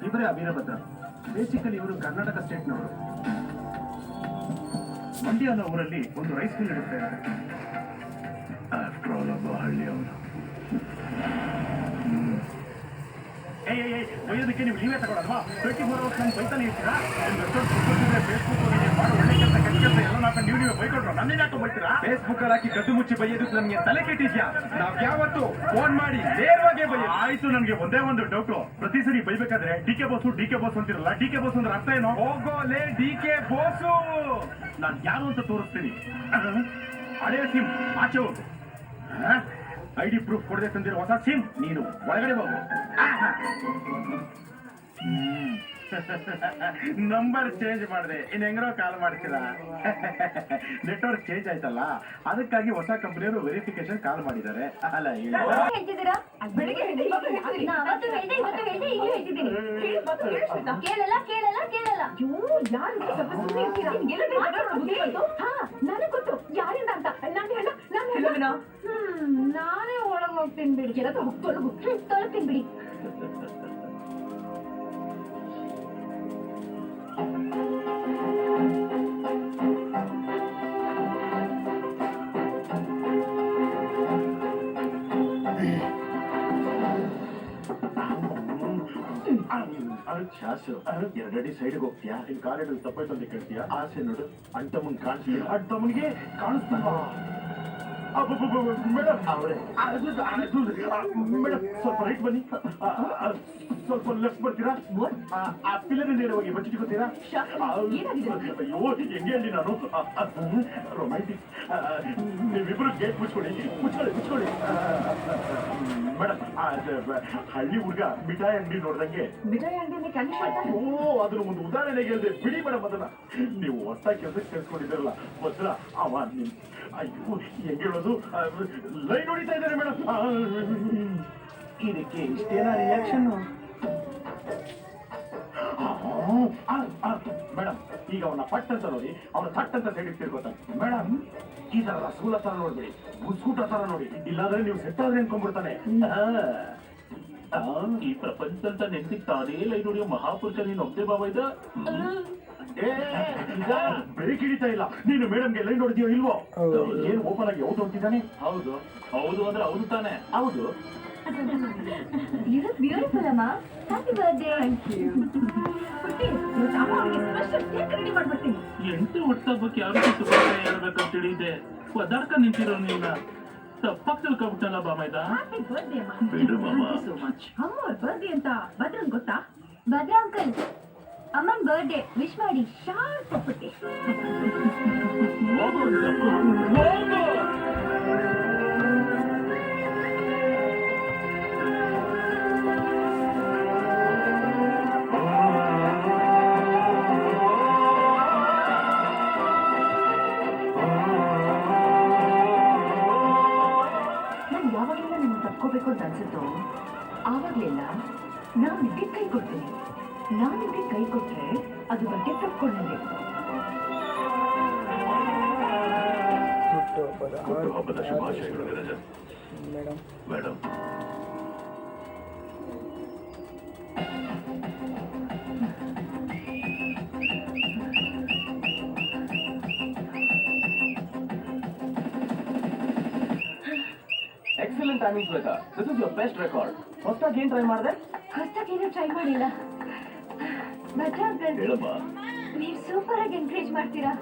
ಇವರೇ ಅಭೀರಭದ್ರ. ಬೇಸಿಕಲಿ ಇವರು ಕರ್ನಾಟಕ ಸ್ಟೇಟ್ನವರು. ಮಂಡ್ಯ ಅನ್ನೋ ಊರಲ್ಲಿ ಒಂದು ರೈಸ್ ಮಿಲ್ ಇರುತ್ತೆ. ಆಫ್ಟರ್ ಆಲ್ ಒಬ್ಬ ಹಳ್ಳಿಯವನು. ಬೈಯೋದಕ್ಕೆ ನೀವು ನೀವೇ ತಗೊಳ್ಳಲ್ವಾ? 24 hours ನಾನು ಬೈತಾನೆ ಇರ್ತೀರಾ? ಫೇಸ್ಬುಕ್ ಮಾಡೋ ಒಳ್ಳೆ ಕೆಲಸ ಕೆಟ್ಟ ಕೆಲಸ ಎಲ್ಲ ನಾಲ್ಕು ನೀವೇ ಬೈಕೊಟ್ರು, ನನ್ನೇ ಯಾಕೆ ಬೈತೀರಾ? ಫೇಸ್ಬುಕ್ ಅಲ್ಲಿ ಹಾಕಿ ಕದ್ದು ಮುಚ್ಚಿ ಬೈಯೋದಕ್ಕೆ ನಮಗೆ ತಲೆ ಕೆಟ್ಟಿದ್ಯಾ? ನಾವ್ ಯಾವತ್ತು ಫೋನ್ ಮಾಡಿ ನೇರವಾಗಿ ಬೈಯ. ಆಯ್ತು, ನನ್ಗೆ ಒಂದೇ ಒಂದು ಡೌಟು. ಪ್ರತಿ ಸರಿ ಬೈಬೇಕಾದ್ರೆ ಡಿ ಕೆ ಬೋಸ್ ಅಂತಿರಲ್ಲ, ಡಿ ಕೆ ಬೋಸ್ ಅಂದ್ರೆ ಅರ್ಥ ಏನೋ? ಹೋಗೋಲೆ ಡಿ ಕೆ ಬೋಸು. ನಾನ್ ಯಾರು ಅಂತ ತೋರಿಸ್ತೀನಿ. ಹಳೆಯ ಸಿಮ್ ಆಚೆ ಹೋಗು. ಐಡಿ ಪ್ರೂಫ್ ಕೊಡದೆ ತಂದಿರೋ ಹೊಸ ಸಿಮ್ ನೀನು ಒಳಗಡೆ ಹೋಗು. ನಂಬರ್ ಚೇಂಜ್ ಮಾಡಿದೆ, ಇನ್ ಹೆಂಗ್ರೋ ಕಾಲ್ ಮಾಡ್ತೀರಾ? ನೆಟ್ವರ್ಕ್ ಚೇಂಜ್ ಆಯ್ತಲ್ಲ, ಅದಕ್ಕಾಗಿ ಹೊಸ ಕಂಪನಿಯವರು ವೆರಿಫಿಕೇಶನ್ ಕಾಲ್ ಮಾಡಿದ್ದಾರೆ. ಅಲ್ಲ ನಾನೇ ಒಳಗೆ ಹೋಗ್ತೀನಿ ಬಿಡಿ. ತೊಳಗ್ತೀನಿ ಬಿಡಿ. ಎರಡಡಿ ಸೈಡ್ಗೆ ಹೋಗ್ತೀಯಾ? ನಿನ್ ಕಾಲೇಜಲ್ಲಿ ತಪ್ಪಾಯ್ತಂತ ಕೇಳ್ತೀಯಾ? ಆಸೆ ನೋಡು, ಅಣ್ತಮ್ಮನ್ ಕಾಣಿಸ್ತೀಯ, ಅಣ್ತಮ್ಮನಿಗೆ ಕಾಣಿಸ್ತಾವ. ಮೇಡಮ್ ಅವರೇ, ಮೇಡಮ್ ಸ್ವಲ್ಪ ರೈಟ್ ಬನ್ನಿ, ಸ್ವಲ್ಪ ಲೆಫ್ಟ್ ಬರ್ತೀರಾ? ಆ ಪಿಲ್ಲರ್ ನೇರ ಹೋಗಿ ಬಚ್ಚಿಟ್ಕೋತೀರಾ? ಅಯ್ಯೋ ಹೆಂಗೆ ಹೇಳಿ ನಾನು ರೊಮ್ಯಾಂಟಿಕ್. ನೀವಿಬ್ರು ಗೇಟ್ ಮುಚ್ಕೊಳ್ಳಿ. ಮೇಡಮ್ ಹಳ್ಳಿ ಹುಡುಗ ಮಿಠಾಯಿ ಅಂಗಡಿ ನೋಡ್ದಂಗೆ. ಓ, ಅದ್ರ ಒಂದು ಉದಾಹರಣೆಗೆ ಹೇಳಿದೆ ಬಿಡಿ ಮೇಡಮ್. ಅದನ್ನ ನೀವು ಹೊಸ ಕೆಲಸಕ್ಕೆ ಸೇರಿಸ್ಕೊಂಡಿದ್ದಾರಲ್ಲ ಭದ್ರ, ಅವ ನಿಮ್ ಅಯ್ಯೋ ಹೆಂಗೆ ಹೇಳೋದು, ಲೈನ್ ಹೊಡಿತಾ ಇದ್ದಾರೆ ಮೇಡಮ್. ಇದಕ್ಕೆ ಇಷ್ಟೇನಾ ರಿಯಾಕ್ಷನ್? ಮೇಡಮ್ ಈಗ ಅವನ ಪಟ್ ಅಂತ ನೋಡಿ, ಅವನ ಥಟ್ ಅಂತ ಸೈಡ್ ತಿರ್ಗೋತಾನೆ. ಮೇಡಮ್ ಈ ತರ ರಸಗುಲ್ಲ ತರ ನೋಡ್ಬಿಡಿ, ಬುಸ್ಕೂಟ ತರ ನೋಡಿ, ಇಲ್ಲಾಂದ್ರೆ ನೀವು ಸೆಟ್ ಆದ್ರೆ ಅನ್ಕೊಂಡ್ಬಿಡ್ತಾನೆ. ಈ ಪ್ರಪಂಚದಂತ ನೆನ್ಸಿಗೆ ತಾನೇ ಲೈನ್ ಹೊಡಿಯೋ ಮಹಾಪುರುಷ ನೀನು ಒಬ್ಬೇ ಬಾಬಾ ಇದ್ದ. ಬ್ರೇಕ್ ಹಿಡಿತಾ ಇಲ್ಲ. ನೀನು ಮೇಡಮ್ಗೆ ಲೈನ್ ಹೊಡೆದಿಯೋ ಇಲ್ವೋ? ಏನ್ ಓಪನ್ ಆಗಿ ಹೌದು ಅಂತಿದ್ದಾನೆ. ಹೌದು ಅಂದ್ರೆ ಹೌದು ತಾನೆ? ಹೌದು. You look beautiful, Amma. Happy birthday. Thank you. ಪುಟ್ಟಿ, ಇವತ್ತು ಅಮ್ಮ ಅವನಿಗೆ ಸ್ಪೆಷಲ್ ಕೇಕ್ ರೆಡಿ ಮಾಡ್ಬಿಡ್ತೀನಿ. ಎಂಟು ಹುಟ್ಟಹಬ್ಬಕ್ಕೆ ಯಾವ ರೀತಿ ಶುಭಾಶಯ ಹೇಳ್ಬೇಕಂತ ತಿಳಿದೆ. ಒದ್ದಾಡ್ಕ ನಿಂತಿರೋ ನೀನ ತಪ್ಪಾಗಿ ತಿಳ್ಕೊಬಿಟ್ಟಲ್ಲ ಬಾಮೈದ. ಹ್ಯಾಪಿ ಬರ್ತ್ಡೇ ಅಮ್ಮ. ಬಿಡು ಮಾಮ. So much. ಅಮ್ಮ ಅವ್ರ ಬರ್ತ್ಡೇ ಅಂತ ಭದ್ರನ್ ಗೊತ್ತಾ? ಭದ್ರ ಅಂಕಲ್, ಅಮ್ಮನ್ ಬರ್ತ್ಡೇ ವಿಶ್ ಮಾಡಿ. ಶಾರ್ಪ್ ಪುಟ್ಟಿ. ನಾನು ಯಾವಾಗಲೆಲ್ಲ ನಿಮ್ಗೆ ತಪ್ಕೋಬೇಕು ಅಂತ ಅನ್ಸುತ್ತೋ ಆವಾಗಲೆಲ್ಲ ನಾನು ನಿಮಗೆ ಕೈ ಕೊಡ್ತೀನಿ. ನಾನು ನಿಮಗೆ ಕೈ ಕೊಟ್ರೆ ಅದು ಬಗ್ಗೆ ತಪ್ಕೊಂಡಂಗೆ. ಹುಟ್ಟುಹಬ್ಬದ ಶುಭಾಶಯಗಳು Niranjan. Madam excellent timing Shweta. This is your best record. ಹೊಸದಾಗಿ ಏನ್ ಟ್ರೈ ಮಾಡಿದೆ? ಹೊಸದಾಗೇನು ಟ್ರೈ ಮಾಡಿಲ್ಲ. ಭದ್ರ ಅಂಕಲ್, ಹೇಳಮ್ಮ. ನೀವು ಸೂಪರ್ ಆಗಿ ಎನ್ಕರೇಜ್ ಮಾಡ್ತೀರಾ.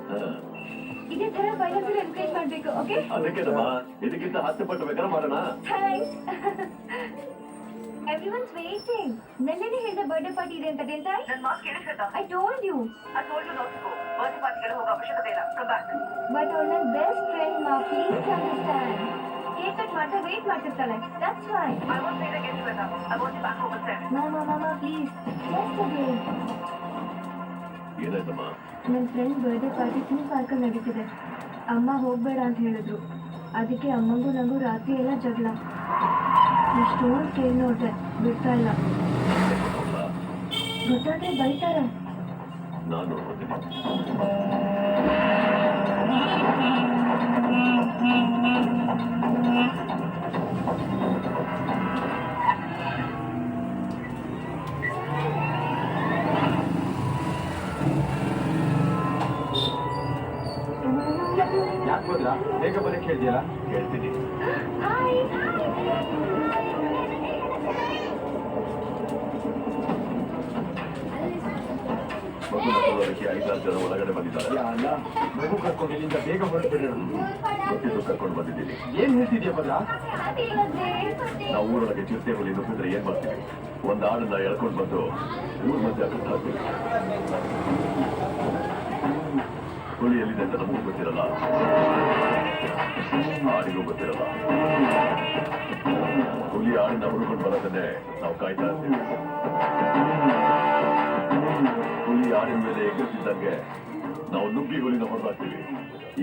ಇದೇ ತರ ಬೈಲಲ್ಲಿ ಎನ್ಕರೇಜ್ ಮಾಡ್ಬೇಕು. ಓಕೆ? ಅದಕ್ಕೆನಮ್ಮ, ಇದಕ್ಕಿಂತ 10 ಪಟ್ಟು ಬೇಕಾದ್ರೆ ಮಾಡೋಣ. ಥ್ಯಾಂಕ್ಸ್. Everyone's waiting. ನನ್ನೇನೆ ಹೇಳಿದ ಬರ್ಡೇ ಪಾರ್ಟಿ ಇದೆ ಅಂತ ಹೇಳ್ತಾ. ನನ್ನ ಮಾತು ಕೇಳಿಸ್ತಾ? I told you. I told you not to go. Birthday ಪಾರ್ಟಿಗೆ ಹೋಗೋ ಅವಶ್ಯಕತೆ ಇಲ್ಲ. Come back. But ಅವಳು ನನ್ನ ಬೆಸ್ಟ್ ಫ್ರೆಂಡ್ ಮಾ. Please understand. ಕೇಕ್ ಕಟ್ ಮಾಡ್ತಾ wait ಮಾಡ್ತಿರ್ತಾಳೆ. That's why. I won't say it again, Shweta. I want you back home at 7. Mama, please. Just again. ಏನಾಯ್ತಮ್ಮ? ನನ್ನ ಫ್ರೆಂಡ್ ಬರ್ಡೇ ಪಾರ್ಟಿ ಥೀಮ್ ಪಾರ್ಕಲ್ಲಿ ನಡೀತಿದೆ. ಅಮ್ಮ ಹೋಗಬೇಡ ಅಂತ ಹೇಳಿದ್ರು. ಅದಕ್ಕೆ ಅಮ್ಮಂಗೂ ನನಗೂ ರಾತ್ರಿ ಎಲ್ಲ ಜಗಳ. ಎಷ್ಟೊಂದು ಕೇಳಿ ನೋಡ್ರೆ ಬಿಡ್ತಾ ಇಲ್ಲ. ಗೊತ್ತಾದ್ರೆ ಬೈತಾರೆ. ನಾನು ಯಾಕೆ ಹೋದ್ರ ಬೇಗ ಬರಕ್ಕೆ ಹೇಳ್ತೀಯಲ್ಲ? ಹೇಳ್ತೀನಿ. ಮಗು ನೋಡೋದಕ್ಕೆ 5-6 ಜನ ಒಳಗಡೆ ಬಂದಿದ್ದಾರೆ. ಅಲ್ಲ ಮಗು ಕರ್ಕೊಂಡು ಇಲ್ಲಿಂದ ಬೇಗ ಹೊರಟ್ಬಿಡೋಣ. ಗೊತ್ತಿದ್ದು ಕರ್ಕೊಂಡು ಬಂದಿದ್ದೀನಿ. ಏನ್ ಹೇಳ್ತಿದ್ಯಾ ಭದ್ರ? ನಾವು ಊರೊಳಗೆ ಚಿರತೆ ಹುಲಿ ನುಗ್ಗಿದ್ರೆ ಏನ್ ಮಾಡ್ತೀವಿ? ಒಂದು ಆಡನ್ನ ಎಳ್ಕೊಂಡು ಬಂದು ಊರ್ ಮಧ್ಯೆ ಕಟ್ಟ ಹಾಕ್ತೀವಿ. ಹುಲಿ ಎಲ್ಲಿದೆ ಅಂತ ನಮಗೂ ಗೊತ್ತಿರಲ್ಲ, ಆಡಿಗೂ ಗೊತ್ತಿರಲ್ಲ. ಹುಲಿ ಆಡಿನ ಹುಡ್ಕೊಂಡು ಬರೋದನ್ನೇ ನಾವು ಕಾಯ್ತಾ ಇರ್ತೀವಿ. ಹುಲಿ ಆಡಿನ ಮೇಲೆ ಎಗ್ಗುತ್ತಿದ್ದಂಗೆ ನಾವು ನುಗ್ಗಿ ಹುಲಿನ ಹೊರದಾಕ್ತೀವಿ.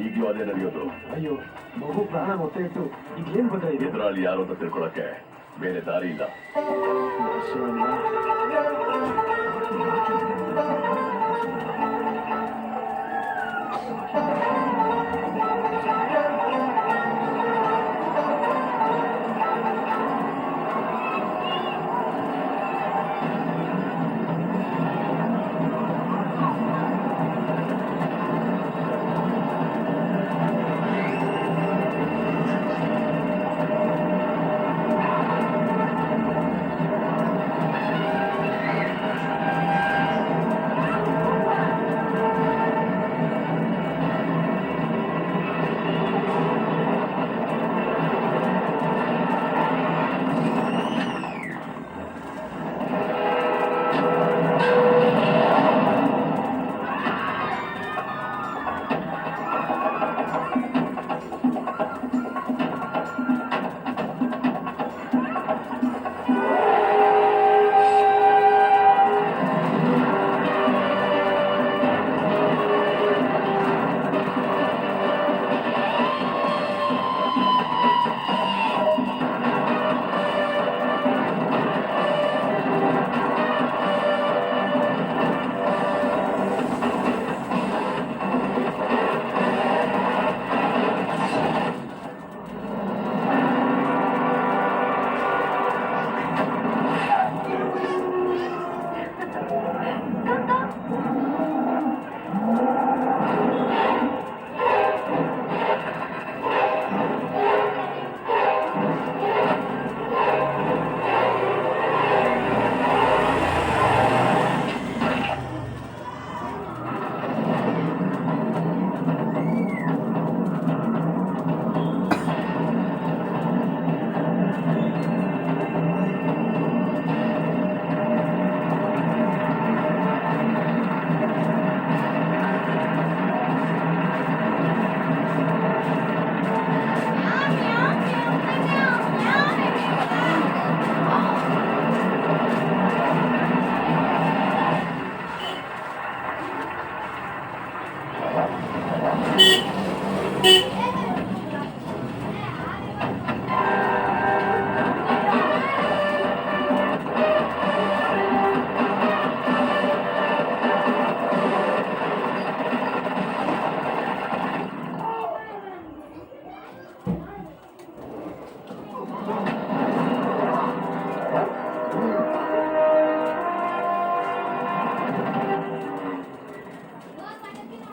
ಈಗಲೂ ಅದೇ ನಡೆಯೋದು. ಅಯ್ಯೋ ಮಗು ಪ್ರಾಣ ಒತ್ತೆ ಇಟ್ಟು ಈಗ ಏನ್ ಭದ್ರ ಇದೆ? ಎದುರಾಳಿ ಯಾರು ಅಂತ ತಿಳ್ಕೊಳಕ್ಕೆ ಬೇರೆ ದಾರಿ ಇಲ್ಲ.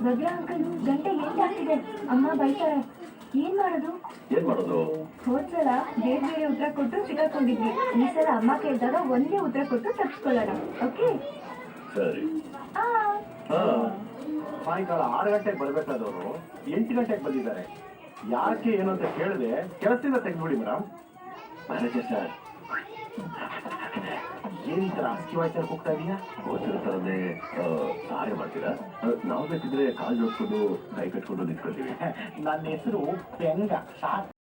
ಭದ್ರ ಅಂಕಲ್ ಗಂಟೆ ಎಂಟಾಗ್ತಿದೆ. ಅಮ್ಮ ಬೈತಾರೆ. ಏನ್ ಮಾಡೋದು? ಏನ್ ಮಾಡೋದು? ಹೋದ್ಸಲ ಬೇರೆ ಬೇರೆ ಉತ್ತರ ಕೊಟ್ಟು ಸಿಕ್ಕಾಕೊಂಡಿದ್ವಿ. ಈ ಸಲ ಅಮ್ಮ ಕೇಳಿದಾಗ ಒಂದೇ ಉತ್ತರ ಕೊಟ್ಟು ತಪ್ಪಿಸ್ಕೊಳ್ಳೋಣ. ಓಕೆ ಸರಿ. ಸಾಯಂಕಾಲ 6 ಗಂಟೆಗೆ ಬರ್ಬೇಕಾದವರು 8 ಗಂಟೆಗೆ ಬಂದಿದ್ದಾರೆ. ಯಾಕೆ ಏನು ಅಂತ ಕೇಳಿದೆ ಕೆಲಸದಿಂದ ತೆಗೆದ್ಬಿಡಿ ಮೇಡಮ್. ಮ್ಯಾನೇಜರ್ ಸರ್, ಏನ್ ಈ ತರ ಅಸ್ಕಿವಾಯ್ಸರ್ ಹೋಗ್ತಾ ಇದೀಯಾ? ಗೊತ್ತಿರೋ ಥರನೇ ಸಹಾಯ ಮಾಡ್ತೀರಾ? ನಾವು ಬೇಕಿದ್ರೆ ಕಾಲು ಜೋಡಿಸ್ಕೊಂಡು ಕೈ ಕಟ್ಕೊಂಡು ನಿಂತ್ಕೊಳ್ತೀವಿ. ನನ್ನ ಹೆಸರು ಬೆಂಗ.